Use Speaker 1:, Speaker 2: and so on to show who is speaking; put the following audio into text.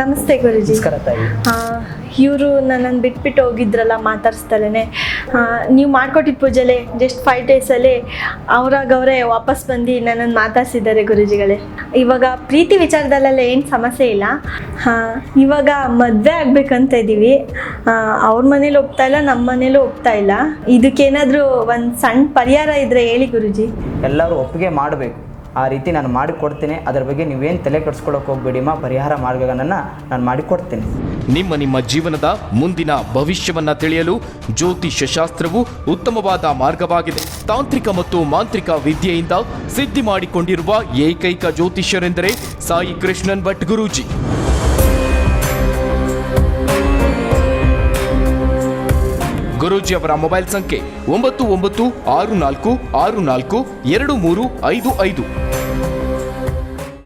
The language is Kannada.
Speaker 1: ನಮಸ್ತೆ ಗುರುಜಿ.
Speaker 2: ನಮಸ್ಕಾರ ತಾಯಿ.
Speaker 1: ಇವರು ನನ್ನನ್ನು ಬಿಟ್ಬಿಟ್ಟು ಹೋಗಿದ್ರಲ್ಲ ಮಾತಾಡ್ಸ್ತಾರೇನೆ, ನೀವು ಮಾಡ್ಕೊಟ್ಟಿದ್ದ ಪೂಜೆಲೆ ಜಸ್ಟ್ 5 ಡೇಸಲ್ಲಿ ಅವರೇ ವಾಪಸ್ ಬಂದು ನನ್ನನ್ನು ಮಾತಾಡ್ಸಿದ್ದಾರೆ ಗುರುಜಿಗಳೇ. ಇವಾಗ ಪ್ರೀತಿ ವಿಚಾರದಲ್ಲೆಲ್ಲ ಏನು ಸಮಸ್ಯೆ ಇಲ್ಲ. ಇವಾಗ ಮದುವೆ ಆಗಬೇಕಂತ ಇದ್ದೀವಿ. ಅವ್ರ ಮನೇಲಿ ಒಪ್ತಾ ಇಲ್ಲ, ನಮ್ಮ ಮನೇಲೂ ಒಪ್ತಾ ಇಲ್ಲ. ಇದಕ್ಕೇನಾದರೂ ಒಂದು ಸಣ್ಣ ಪರಿಹಾರ ಇದ್ದರೆ ಹೇಳಿ ಗುರುಜಿ.
Speaker 2: ಎಲ್ಲರೂ ಒಪ್ಪಿಗೆ ಮಾಡಬೇಕು, ಆ ರೀತಿ ನಾನು ಮಾಡಿಕೊಡ್ತೀನಿ. ಅದರ ಬಗ್ಗೆ ನೀವೇನು ತಲೆ ಕೆಡಿಸ್ಕೊಳ್ಳೋಕೆ ಹೋಗ್ಬೇಡಿಮ್ಮ, ಪರಿಹಾರ ಮಾರ್ಗಗಳನ್ನು ನಾನು ಮಾಡಿಕೊಡ್ತೀನಿ.
Speaker 3: ನಿಮ್ಮ ಜೀವನದ ಮುಂದಿನ ಭವಿಷ್ಯವನ್ನ ತಿಳಿಯಲು ಜ್ಯೋತಿಷ್ಯ ಶಾಸ್ತ್ರವು ಉತ್ತಮವಾದ ಮಾರ್ಗವಾಗಿದೆ. ತಾಂತ್ರಿಕ ಮತ್ತು ಮಾಂತ್ರಿಕ ವಿದ್ಯೆಯಿಂದ ಸಿದ್ಧಿ ಮಾಡಿಕೊಂಡಿರುವ ಏಕೈಕ ಜ್ಯೋತಿಷ್ಯರೆಂದರೆ ಸಾಯಿ ಕೃಷ್ಣನ್ ಭಟ್ ಗುರೂಜಿ. ಗುರೂಜಿ ಅವರ ಮೊಬೈಲ್ ಸಂಖ್ಯೆ 9964642355.